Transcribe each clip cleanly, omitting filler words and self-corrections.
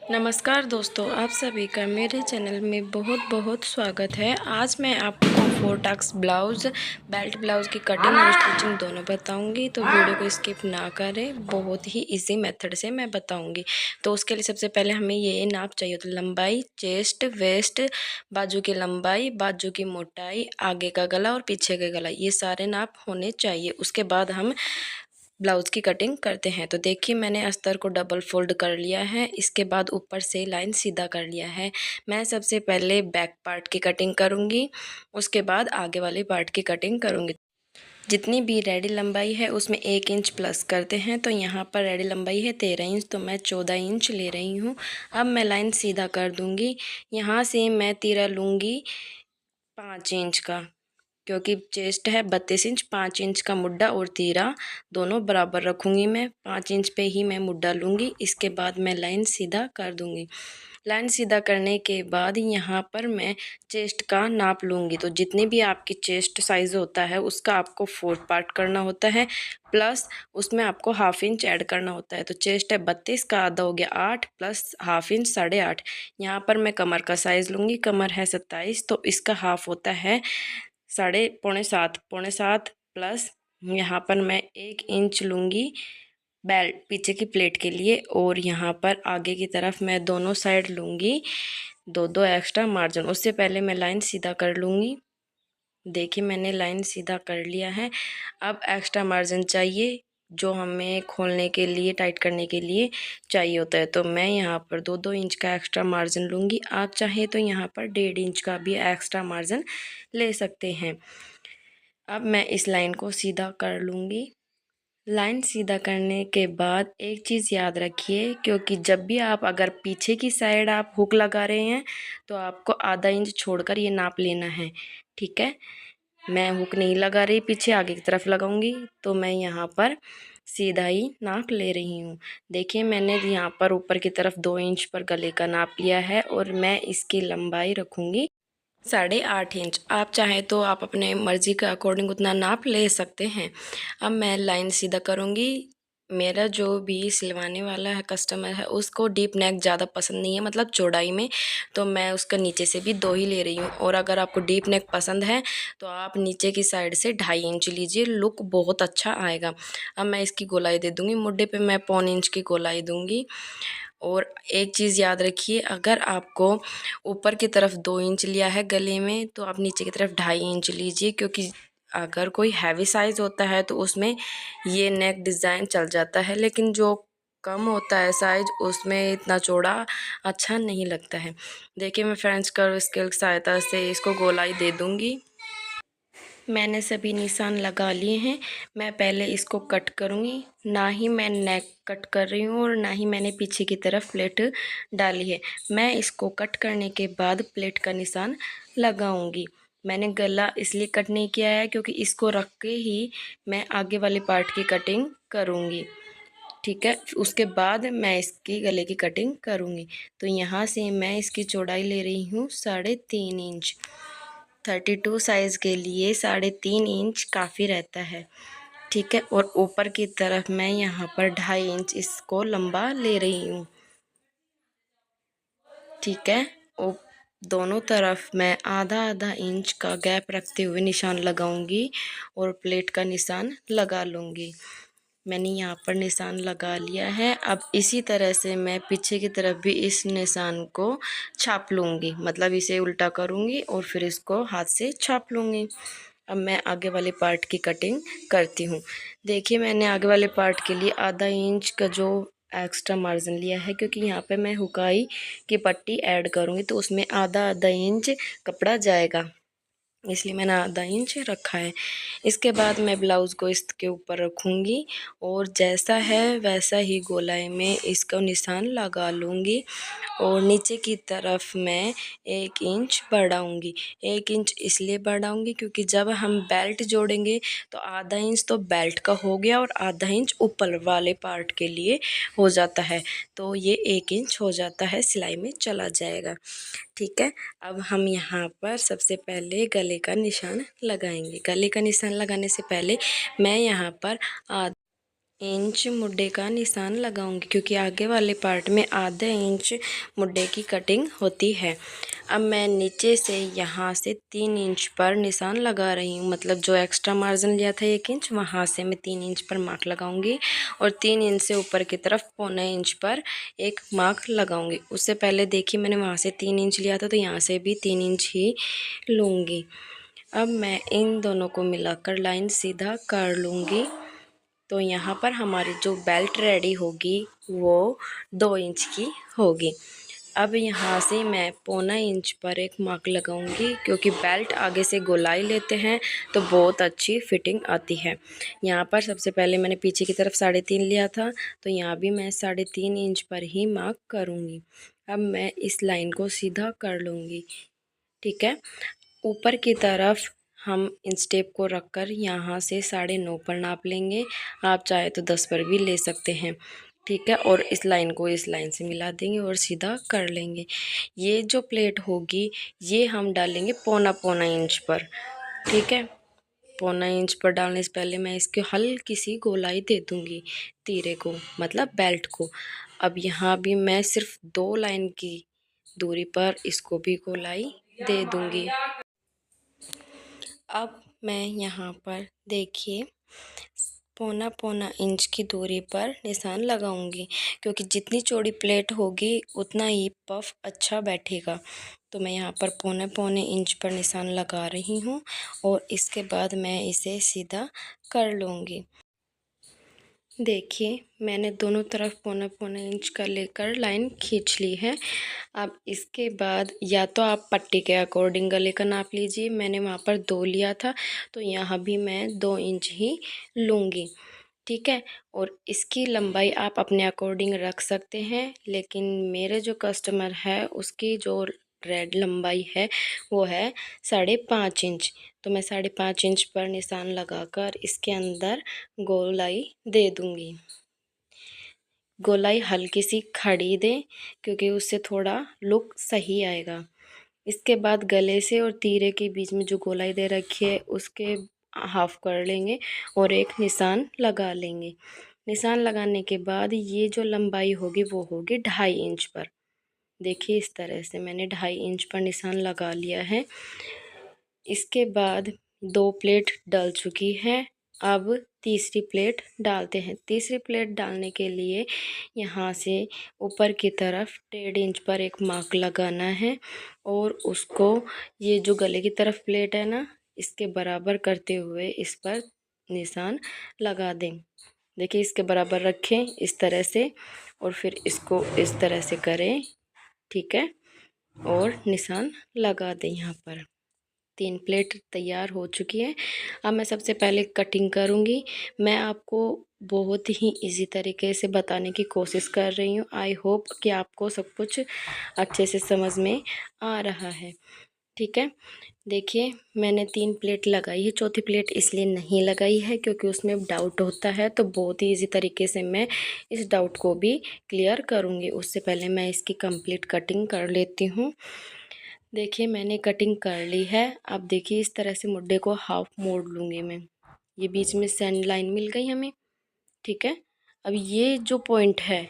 नमस्कार दोस्तों, आप सभी का मेरे चैनल में बहुत बहुत स्वागत है। आज मैं आपको 4 टक्स ब्लाउज़, बेल्ट ब्लाउज़ की कटिंग और स्टिचिंग दोनों बताऊंगी। तो वीडियो को स्किप ना करें, बहुत ही इजी मेथड से मैं बताऊंगी। तो उसके लिए सबसे पहले हमें ये नाप चाहिए। तो लंबाई, चेस्ट, वेस्ट, बाजू की लंबाई, बाजू की मोटाई, आगे का गला और पीछे का गला, ये सारे नाप होने चाहिए। उसके बाद हम ब्लाउज़ की कटिंग करते हैं। तो देखिए, मैंने अस्तर को डबल फोल्ड कर लिया है। इसके बाद ऊपर से लाइन सीधा कर लिया है। मैं सबसे पहले बैक पार्ट की कटिंग करूँगी, उसके बाद आगे वाले पार्ट की कटिंग करूँगी। जितनी भी रेडी लंबाई है उसमें 1 इंच प्लस करते हैं। तो यहाँ पर रेडी लंबाई है 13 इंच, तो मैं 14 इंच ले रही हूँ। अब मैं लाइन सीधा कर दूँगी। यहाँ से मैं तिरा लूँगी 5 इंच का, क्योंकि चेस्ट है 32 इंच। 5 इंच का मुड्ढा और तीरा दोनों बराबर रखूँगी। मैं 5 इंच पे ही मैं मुड्ढा लूँगी। इसके बाद मैं लाइन सीधा कर दूँगी। लाइन सीधा करने के बाद यहाँ पर मैं चेस्ट का नाप लूँगी। तो जितनी भी आपकी चेस्ट साइज़ होता है उसका आपको 4 पार्ट करना होता है, प्लस उसमें आपको हाफ इंच ऐड करना होता है। तो चेस्ट है 32 का आधा हो गया 8 प्लस हाफ इंच 8.5। यहाँ पर मैं कमर का साइज़ लूँगी। कमर है 27, तो इसका हाफ होता है पौने सात प्लस यहाँ पर मैं 1 इंच लूँगी बेल्ट पीछे की प्लेट के लिए। और यहाँ पर आगे की तरफ मैं दोनों साइड लूँगी 2-2 एक्स्ट्रा मार्जिन। उससे पहले मैं लाइन सीधा कर लूँगी। देखिए, मैंने लाइन सीधा कर लिया है। अब एक्स्ट्रा मार्जिन चाहिए, जो हमें खोलने के लिए, टाइट करने के लिए चाहिए होता है। तो मैं यहाँ पर 2-2 इंच का एक्स्ट्रा मार्जिन लूँगी। आप चाहे तो यहाँ पर 1.5 इंच का भी एक्स्ट्रा मार्जिन ले सकते हैं। अब मैं इस लाइन को सीधा कर लूँगी। लाइन सीधा करने के बाद एक चीज़ याद रखिए, क्योंकि जब भी आप अगर पीछे की साइड आप हुक लगा रहे हैं तो आपको आधा इंच छोड़कर ये नाप लेना है, ठीक है। मैं हुक नहीं लगा रही, पीछे आगे की तरफ लगाऊंगी। तो मैं यहाँ पर सीधा ही नाप ले रही हूँ। देखिए, मैंने यहाँ पर ऊपर की तरफ 2 इंच पर गले का नाप लिया है और मैं इसकी लंबाई रखूँगी 8.5 इंच। आप चाहें तो आप अपने मर्ज़ी के अकॉर्डिंग उतना नाप ले सकते हैं। अब मैं लाइन सीधा करूँगी। मेरा जो भी सिलवाने वाला है कस्टमर है, उसको डीप नेक ज़्यादा पसंद नहीं है, मतलब चौड़ाई में। तो मैं उसका नीचे से भी 2 ही ले रही हूँ। और अगर आपको डीप नेक पसंद है तो आप नीचे की साइड से 2.5 इंच लीजिए, लुक बहुत अच्छा आएगा। अब मैं इसकी गोलाई दे दूँगी। मुड्ढे पे मैं 1.25 इंच की गोलाई दूँगी। और एक चीज़ याद रखिए, अगर आपको ऊपर की तरफ 2 इंच लिया है गले में, तो आप नीचे की तरफ 2.5 इंच लीजिए। क्योंकि अगर कोई हैवी साइज़ होता है तो उसमें ये नेक डिज़ाइन चल जाता है, लेकिन जो कम होता है साइज उसमें इतना चौड़ा अच्छा नहीं लगता है। देखिए, मैं फ्रेंच कर्व स्केल की सहायता से इसको गोलाई दे दूँगी। मैंने सभी निशान लगा लिए हैं। मैं पहले इसको कट करूँगी। ना ही मैं नेक कट कर रही हूँ और ना ही मैंने पीछे की तरफ प्लेट डाली है। मैं इसको कट करने के बाद प्लेट का निशान लगाऊंगी। मैंने गला इसलिए कट नहीं किया है क्योंकि इसको रख के ही मैं आगे वाले पार्ट की कटिंग करूँगी, ठीक है। उसके बाद मैं इसकी गले की कटिंग करूँगी। तो यहाँ से मैं इसकी चौड़ाई ले रही हूँ 3.5 इंच। 32 साइज़ के लिए 3.5 इंच काफ़ी रहता है, ठीक है। और ऊपर की तरफ मैं यहाँ पर 2.5 इंच इसको लंबा ले रही हूँ, ठीक है। और दोनों तरफ मैं आधा आधा इंच का गैप रखते हुए निशान लगाऊंगी और प्लेट का निशान लगा लूँगी। मैंने यहाँ पर निशान लगा लिया है। अब इसी तरह से मैं पीछे की तरफ भी इस निशान को छाप लूँगी, मतलब इसे उल्टा करूँगी और फिर इसको हाथ से छाप लूँगी। अब मैं आगे वाले पार्ट की कटिंग करती हूँ। देखिए, मैंने आगे वाले पार्ट के लिए आधा इंच का जो एक्स्ट्रा मार्जिन लिया है, क्योंकि यहाँ पे मैं हुकाई की पट्टी ऐड करूँगी तो उसमें आधा आधा इंच कपड़ा जाएगा, इसलिए मैंने आधा इंच रखा है। इसके बाद मैं ब्लाउज़ को इसके ऊपर रखूँगी और जैसा है वैसा ही गोलाई में इसको निशान लगा लूँगी। और नीचे की तरफ मैं 1 इंच बढ़ाऊँगी। 1 इंच इसलिए बढ़ाऊँगी क्योंकि जब हम बेल्ट जोड़ेंगे तो आधा इंच तो बेल्ट का हो गया और आधा इंच ऊपर वाले पार्ट के लिए हो जाता है। तो ये 1 इंच हो जाता है, सिलाई में चला जाएगा, ठीक है। अब हम यहाँ पर सबसे पहले गले का निशान लगाएंगे। गले का निशान लगाने से पहले मैं यहाँ पर इंच मुड्डे का निशान लगाऊंगी, क्योंकि आगे वाले पार्ट में आधा इंच मुड्डे की कटिंग होती है। अब मैं नीचे से यहाँ से 3 इंच पर निशान लगा रही हूँ, मतलब जो एक्स्ट्रा मार्जिन लिया था 1 इंच, वहाँ से मैं 3 इंच पर मार्क लगाऊंगी और 3 इंच से ऊपर की तरफ 1.25 इंच पर एक मार्क लगाऊंगी। उससे पहले देखिए मैंने वहाँ से 3 इंच लिया था, तो यहाँ से भी 3 इंच ही लूँगी। अब मैं इन दोनों को मिलाकर लाइन सीधा कर लूँगी। तो यहाँ पर हमारी जो बेल्ट रेडी होगी वो 2 इंच की होगी। अब यहाँ से मैं 1.25 इंच पर एक मार्क लगाऊंगी, क्योंकि बेल्ट आगे से गोलाई लेते हैं तो बहुत अच्छी फिटिंग आती है। यहाँ पर सबसे पहले मैंने पीछे की तरफ 3.5 लिया था, तो यहाँ भी मैं 3.5 इंच पर ही मार्क करूँगी। अब मैं इस लाइन को सीधा कर लूँगी, ठीक है। ऊपर की तरफ हम इंस्टेप को रखकर यहाँ से 9.5 पर नाप लेंगे। आप चाहे तो 10 पर भी ले सकते हैं, ठीक है। और इस लाइन को इस लाइन से मिला देंगे और सीधा कर लेंगे। ये जो प्लेट होगी ये हम डालेंगे 1.25 इंच पर, ठीक है। 1.25 इंच पर डालने से पहले मैं इसके हल्की सी गोलाई दे दूँगी तीरे को, मतलब बेल्ट को। अब यहाँ भी मैं सिर्फ 2 लाइन की दूरी पर इसको भी गोलाई दे दूँगी। अब मैं यहाँ पर देखिए 1.25 इंच की दूरी पर निशान लगाऊंगी, क्योंकि जितनी चौड़ी प्लेट होगी उतना ही पफ अच्छा बैठेगा। तो मैं यहाँ पर 1.25 इंच पर निशान लगा रही हूँ और इसके बाद मैं इसे सीधा कर लूँगी। देखिए मैंने दोनों तरफ 1.25 इंच का लेकर लाइन खींच ली है। अब इसके बाद या तो आप पट्टी के अकॉर्डिंग गले का नाप लीजिए। मैंने वहाँ पर 2 लिया था, तो यहाँ भी मैं 2 इंच ही लूँगी, ठीक है। और इसकी लंबाई आप अपने अकॉर्डिंग रख सकते हैं, लेकिन मेरे जो कस्टमर है उसकी जो रेड लंबाई है वो है 5.5 इंच। तो मैं 5.5 इंच पर निशान लगाकर इसके अंदर गोलाई दे दूँगी। गोलाई हल्की सी खड़ी दें, क्योंकि उससे थोड़ा लुक सही आएगा। इसके बाद गले से और तीरे के बीच में जो गोलाई दे रखी है उसके हाफ कर लेंगे और एक निशान लगा लेंगे। निशान लगाने के बाद ये जो लंबाई होगी वो होगी 2.5 इंच पर। देखिए इस तरह से मैंने 2.5 इंच पर निशान लगा लिया है। इसके बाद 2 प्लेट डल चुकी है। अब तीसरी प्लेट डालते हैं। तीसरी प्लेट डालने के लिए यहाँ से ऊपर की तरफ 1.5 इंच पर एक मार्क लगाना है और उसको ये जो गले की तरफ प्लेट है ना, इसके बराबर करते हुए इस पर निशान लगा दें। देखिए इसके बराबर रखें इस तरह से और फिर इसको इस तरह से करें, ठीक है, और निशान लगा दें। यहाँ पर 3 प्लेट तैयार हो चुकी है। अब मैं सबसे पहले कटिंग करूँगी। मैं आपको बहुत ही इजी तरीके से बताने की कोशिश कर रही हूँ। आई होप कि आपको सब कुछ अच्छे से समझ में आ रहा है, ठीक है। देखिए मैंने 3 प्लेट लगाई है, चौथी प्लेट इसलिए नहीं लगाई है क्योंकि उसमें डाउट होता है, तो बहुत ही इजी तरीके से मैं इस डाउट को भी क्लियर करूँगी। उससे पहले मैं इसकी कंप्लीट कटिंग कर लेती हूँ। देखिए मैंने कटिंग कर ली है। अब देखिए इस तरह से मुड्डे को हाफ मोड़ लूँगी मैं। ये बीच में सेंड लाइन मिल गई हमें, ठीक है। अब ये जो पॉइंट है,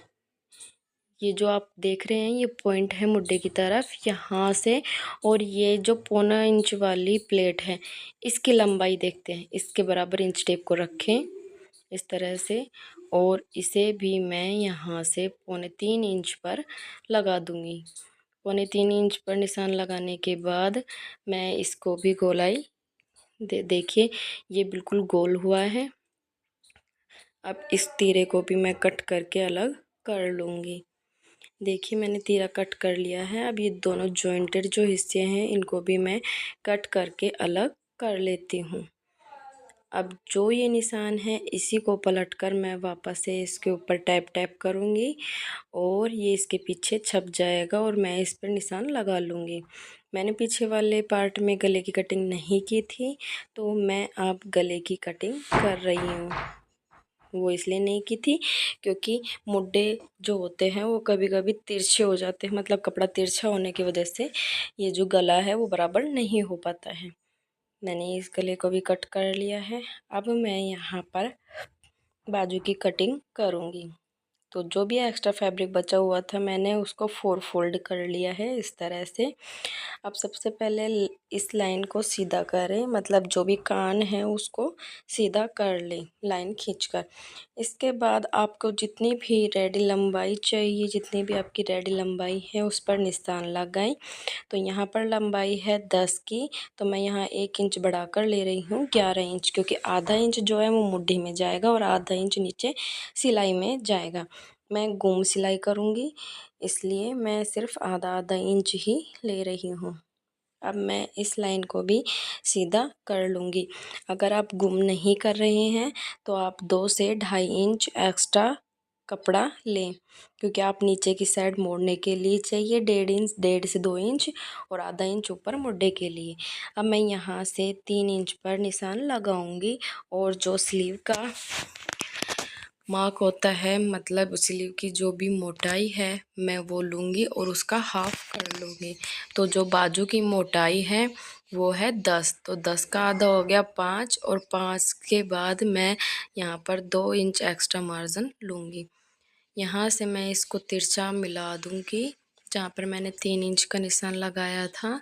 ये जो आप देख रहे हैं ये पॉइंट है मुड्डे की तरफ यहाँ से, और ये जो 1.25 इंच वाली प्लेट है इसकी लंबाई देखते हैं। इसके बराबर इंच टेप को रखें इस तरह से और इसे भी मैं यहाँ से 3.25 इंच पर लगा दूँगी। 3.25 इंच पर निशान लगाने के बाद मैं इसको भी गोलाई देखिए ये बिल्कुल गोल हुआ है। अब इस तीरे को भी मैं कट करके अलग कर लूँगी। देखिए मैंने तीरा कट कर लिया है। अब ये दोनों जॉइंटेड जो हिस्से हैं इनको भी मैं कट करके अलग कर लेती हूँ। अब जो ये निशान है इसी को पलटकर मैं वापस से इसके ऊपर टैप टैप करूँगी और ये इसके पीछे छप जाएगा और मैं इस पर निशान लगा लूँगी। मैंने पीछे वाले पार्ट में गले की कटिंग नहीं की थी, तो मैं अब गले की कटिंग कर रही हूँ। वो इसलिए नहीं की थी क्योंकि मुड्डे जो होते हैं वो कभी कभी तिरछे हो जाते हैं, मतलब कपड़ा तिरछा होने की वजह से ये जो गला है वो बराबर नहीं हो पाता है। मैंने इस गले को भी कट कर लिया है। अब मैं यहाँ पर बाजू की कटिंग करूँगी। तो जो भी एक्स्ट्रा फैब्रिक बचा हुआ था मैंने उसको 4 फोल्ड कर लिया है इस तरह से। अब सबसे पहले इस लाइन को सीधा करें, मतलब जो भी कान है उसको सीधा कर लें लाइन खींचकर। इसके बाद आपको जितनी भी रेडी लंबाई चाहिए, जितनी भी आपकी रेडी लंबाई है उस पर निशान लगाएं। तो यहाँ पर लंबाई है 10 की, तो मैं यहाँ 1 इंच बढ़ाकर ले रही हूँ 11 इंच, क्योंकि आधा इंच जो है वो मुट्ठी में जाएगा और आधा इंच नीचे सिलाई में जाएगा। मैं गुम सिलाई करूँगी, इसलिए मैं सिर्फ आधा आधा इंच ही ले रही हूँ। अब मैं इस लाइन को भी सीधा कर लूँगी। अगर आप गुम नहीं कर रहे हैं तो आप 2 से 2.5 इंच एक्स्ट्रा कपड़ा लें, क्योंकि आप नीचे की साइड मोड़ने के लिए चाहिए 1.5 इंच, 1.5 से 2 इंच और आधा इंच ऊपर मुड्ढे के लिए। अब मैं यहाँ से 3 इंच पर निशान लगाऊंगी और जो स्लीव का मार्क होता है, मतलब स्लीव की जो भी मोटाई है मैं वो लूँगी और उसका हाफ कर लूँगी। तो जो बाजू की मोटाई है वो है 10, तो 10 का आधा हो गया 5, और 5 के बाद मैं यहाँ पर 2 इंच एक्स्ट्रा मार्जिन लूँगी। यहाँ से मैं इसको तिरछा मिला दूँगी जहाँ पर मैंने 3 इंच का निशान लगाया था।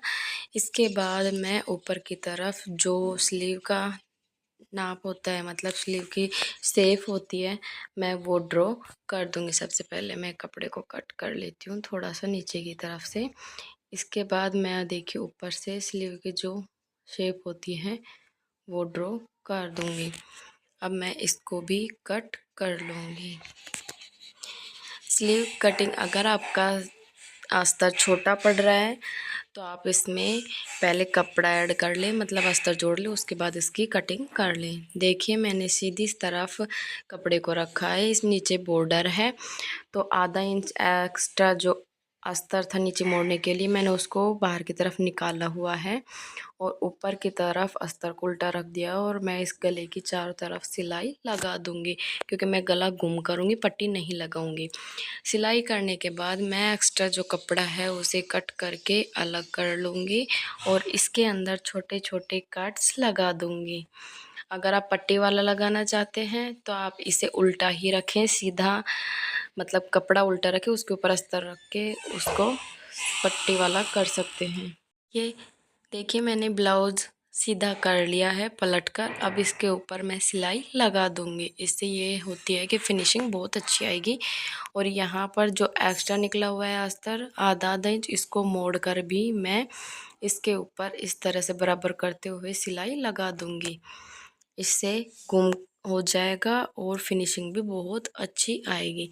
इसके बाद मैं ऊपर की तरफ जो स्लीव का नाप होता है, मतलब स्लीव की शेप होती है, मैं वो ड्रॉ कर दूँगी। सबसे पहले मैं कपड़े को कट कर लेती हूँ थोड़ा सा नीचे की तरफ से। इसके बाद मैं देखिए ऊपर से स्लीव की जो शेप होती है वो ड्रॉ कर दूँगी। अब मैं इसको भी कट कर लूँगी। स्लीव कटिंग, अगर आपका अस्तर छोटा पड़ रहा है तो आप इसमें पहले कपड़ा ऐड कर लें, मतलब अस्तर जोड़ लें, उसके बाद इसकी कटिंग कर लें। देखिए मैंने सीधी इस तरफ कपड़े को रखा है, इस नीचे बॉर्डर है, तो आधा इंच एक्स्ट्रा जो अस्तर था नीचे मोड़ने के लिए मैंने उसको बाहर की तरफ निकाला हुआ है और ऊपर की तरफ अस्तर को उल्टा रख दिया और मैं इस गले की चारों तरफ सिलाई लगा दूंगी, क्योंकि मैं गला गुम करूंगी, पट्टी नहीं लगाऊंगी। सिलाई करने के बाद मैं एक्स्ट्रा जो कपड़ा है उसे कट करके अलग कर लूँगी और इसके अंदर छोटे छोटे कट्स लगा दूँगी। अगर आप पट्टी वाला लगाना चाहते हैं तो आप इसे उल्टा ही रखें, सीधा मतलब कपड़ा उल्टा रखें, उसके ऊपर अस्तर रख के उसको पट्टी वाला कर सकते हैं। ये देखिए मैंने ब्लाउज़ सीधा कर लिया है पलट कर। अब इसके ऊपर मैं सिलाई लगा दूंगी, इससे ये होती है कि फिनिशिंग बहुत अच्छी आएगी। और यहाँ पर जो एक्स्ट्रा निकला हुआ है अस्तर आधा आधा इंच, इसको मोड़ कर भी मैं इसके ऊपर इस तरह से बराबर करते हुए सिलाई लगा दूंगी। इससे गुम हो जाएगा और फिनिशिंग भी बहुत अच्छी आएगी।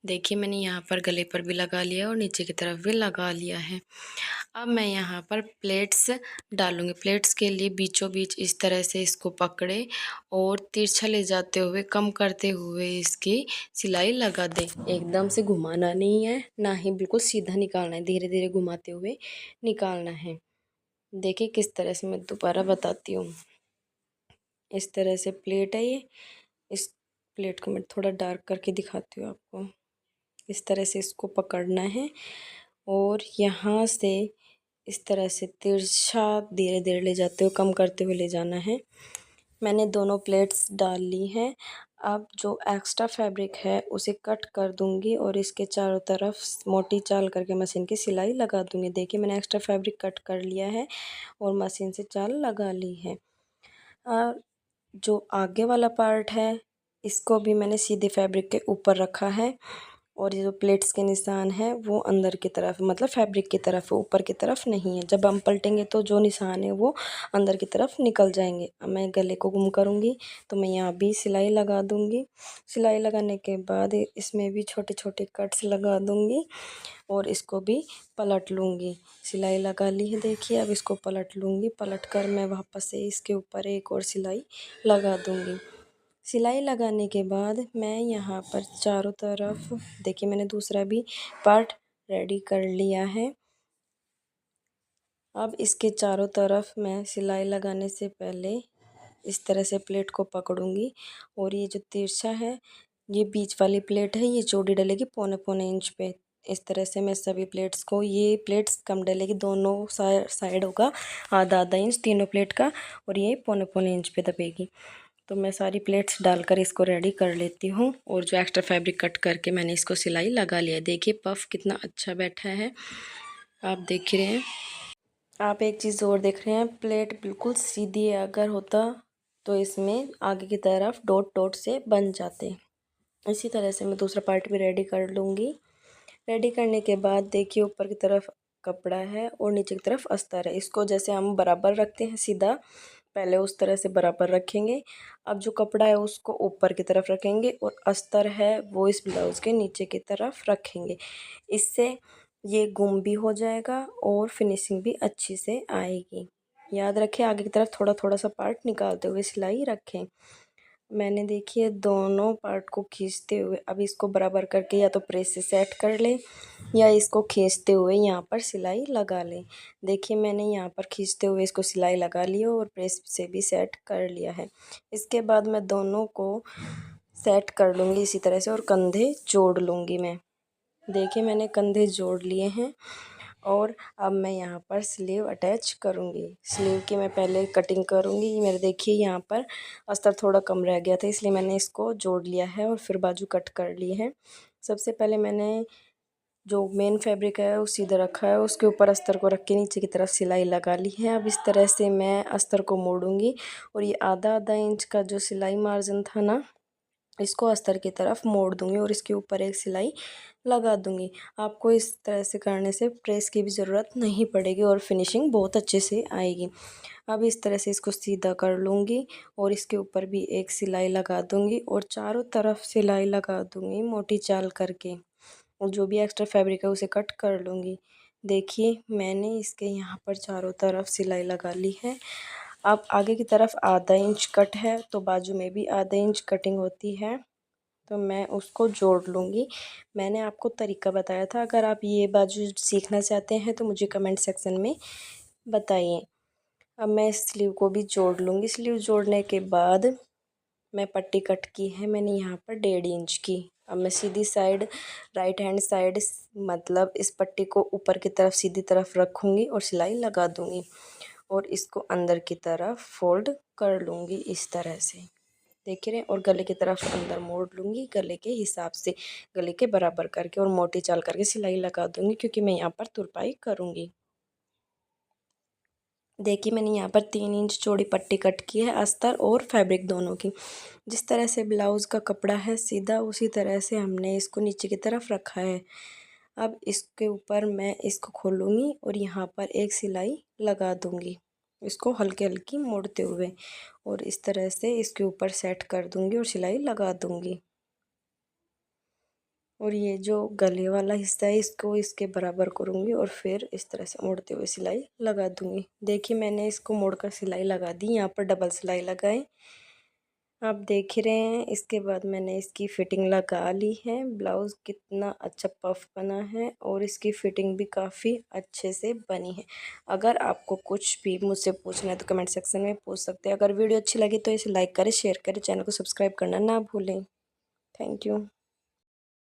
देखिए मैंने यहाँ पर गले पर भी लगा लिया और नीचे की तरफ भी लगा लिया है। अब मैं यहाँ पर प्लेट्स डालूँगी। प्लेट्स के लिए बीचों बीच इस तरह से इसको पकड़े और तिरछा ले जाते हुए कम करते हुए इसकी सिलाई लगा दें। एकदम से घुमाना नहीं है, ना ही बिल्कुल सीधा निकालना है, धीरे धीरे घुमाते हुए निकालना है। देखिए किस तरह से, मैं दोबारा बताती हूँ। इस तरह से प्लेट है ये, इस प्लेट को मैं थोड़ा डार्क करके दिखाती हूँ आपको। इस तरह से इसको पकड़ना है और यहाँ से इस तरह से तिरछा धीरे धीरे ले जाते हुए कम करते हुए ले जाना है। मैंने दोनों प्लेट्स डाल ली हैं। अब जो एक्स्ट्रा फैब्रिक है उसे कट कर दूंगी और इसके चारों तरफ मोटी चाल करके मशीन की सिलाई लगा दूंगी। देखिए मैंने एक्स्ट्रा फैब्रिक कट कर लिया है और मशीन से चाल लगा ली है। और जो आगे वाला पार्ट है इसको भी मैंने सीधे फैब्रिक के ऊपर रखा है और ये जो प्लेट्स के निशान है वो अंदर की तरफ, मतलब फैब्रिक की तरफ, ऊपर की तरफ नहीं है। जब हम पलटेंगे तो जो निशान है वो अंदर की तरफ निकल जाएंगे। अब मैं गले को गुम करूँगी तो मैं यहाँ भी सिलाई लगा दूँगी। सिलाई लगाने के बाद इसमें भी छोटे छोटे कट्स लगा दूँगी और इसको भी पलट लूँगी। सिलाई लगा ली है देखिए, अब इसको पलट लूँगी। पलट कर मैं वापस से इसके ऊपर एक और सिलाई लगा दूँगी। सिलाई लगाने के बाद मैं यहाँ पर चारों तरफ देखिए मैंने दूसरा भी पार्ट रेडी कर लिया है। अब इसके चारों तरफ मैं सिलाई लगाने से पहले इस तरह से प्लेट को पकड़ूंगी और ये जो तिरछा है, ये बीच वाली प्लेट है, ये चौड़ी डलेगी 1.25 इंच पे। इस तरह से मैं सभी प्लेट्स को, ये प्लेट्स कम डलेगी, दोनों साइड होगा आधा आधा इंच तीनों प्लेट का और ये 1.25 इंच पे दबेगी। तो मैं सारी प्लेट्स डालकर इसको रेडी कर लेती हूँ। और जो एक्स्ट्रा फैब्रिक कट करके मैंने इसको सिलाई लगा लिया। देखिए पफ कितना अच्छा बैठा है, आप देख रहे हैं। आप एक चीज़ और देख रहे हैं, प्लेट बिल्कुल सीधी अगर होता तो इसमें आगे की तरफ डॉट डॉट से बन जाते। इसी तरह से मैं दूसरा पार्ट भी रेडी कर लूँगी। रेडी करने के बाद देखिए ऊपर की तरफ कपड़ा है और नीचे की तरफ अस्तर है। इसको जैसे हम बराबर रखते हैं सीधा, पहले उस तरह से बराबर रखेंगे। अब जो कपड़ा है उसको ऊपर की तरफ रखेंगे और अस्तर है वो इस ब्लाउज़ के नीचे की तरफ रखेंगे। इससे ये गुम भी हो जाएगा और फिनिशिंग भी अच्छी से आएगी। याद रखें आगे की तरफ थोड़ा थोड़ा सा पार्ट निकालते हुए सिलाई रखें। मैंने देखिए दोनों पार्ट को खींचते हुए अब इसको बराबर करके या तो प्रेस से सेट कर लें या इसको खींचते हुए यहाँ पर सिलाई लगा लें। देखिए मैंने यहाँ पर खींचते हुए इसको सिलाई लगा ली और प्रेस से भी सेट कर लिया है। इसके बाद मैं दोनों को सेट कर लूँगी इसी तरह से और कंधे जोड़ लूँगी मैं। देखिए मैंने कंधे जोड़ लिए हैं और अब मैं यहाँ पर स्लीव अटैच करूँगी। स्लीव की मैं पहले कटिंग करूँगी। मेरे देखिए यहाँ पर अस्तर थोड़ा कम रह गया था इसलिए मैंने इसको जोड़ लिया है और फिर बाजू कट कर ली है। सबसे पहले मैंने जो मेन फैब्रिक है वो सीधा रखा है, उसके ऊपर अस्तर को रख के नीचे की तरफ सिलाई लगा ली है। अब इस तरह से मैं अस्तर को मोड़ूंगी और ये आधा आधा इंच का जो सिलाई मार्जिन था ना, इसको अस्तर की तरफ मोड़ दूंगी और इसके ऊपर एक सिलाई लगा दूंगी। आपको इस तरह से करने से प्रेस की भी ज़रूरत नहीं पड़ेगी और फिनिशिंग बहुत अच्छे से आएगी। अब इस तरह से इसको सीधा कर लूँगी और इसके ऊपर भी एक सिलाई लगा दूंगी और चारों तरफ सिलाई लगा दूंगी मोटी चाल करके। और जो भी एक्स्ट्रा फैब्रिक है उसे कट कर लूँगी। देखिए मैंने इसके यहाँ पर चारों तरफ सिलाई लगा ली है। अब आगे की तरफ आधा इंच कट है तो बाजू में भी आधा इंच कटिंग होती है, तो मैं उसको जोड़ लूँगी। मैंने आपको तरीका बताया था, अगर आप ये बाजू सीखना चाहते हैं तो मुझे कमेंट सेक्शन में बताइए। अब मैं स्लीव को भी जोड़ लूँगी। स्लीव जोड़ने के बाद मैं पट्टी कट की है मैंने यहाँ पर 1.5 इंच की। अब मैं सीधी साइड राइट हैंड साइड मतलब इस पट्टी को ऊपर की तरफ सीधी तरफ रखूँगी और सिलाई लगा दूँगी और इसको अंदर की तरफ फोल्ड कर लूँगी इस तरह से। देख रहे हैं, और गले की तरफ अंदर मोड़ लूँगी गले के हिसाब से, गले के बराबर करके और मोटी चाल करके सिलाई लगा दूँगी क्योंकि मैं यहाँ पर तुरपाई करूँगी। देखिए मैंने यहाँ पर 3 इंच चौड़ी पट्टी कट की है अस्तर और फैब्रिक दोनों की। जिस तरह से ब्लाउज़ का कपड़ा है सीधा उसी तरह से हमने इसको नीचे की तरफ रखा है। अब इसके ऊपर मैं इसको खोलूँगी और यहाँ पर एक सिलाई लगा दूँगी, इसको हल्की हल्की मोड़ते हुए और इस तरह से इसके ऊपर सेट कर दूँगी और सिलाई लगा दूँगी। और ये जो गले वाला हिस्सा है इसको इसके बराबर करूँगी और फिर इस तरह से मोड़ते हुए सिलाई लगा दूँगी। देखिए मैंने इसको मोड़कर सिलाई लगा दी, यहाँ पर डबल सिलाई लगाए आप देख रहे हैं। इसके बाद मैंने इसकी फ़िटिंग लगा ली है। ब्लाउज़ कितना अच्छा पफ बना है और इसकी फ़िटिंग भी काफ़ी अच्छे से बनी है। अगर आपको कुछ भी मुझसे पूछना है तो कमेंट सेक्शन में पूछ सकते हैं। अगर वीडियो अच्छी लगी तो इसे लाइक करें, शेयर करें, चैनल को सब्सक्राइब करना ना भूलें। Thank you.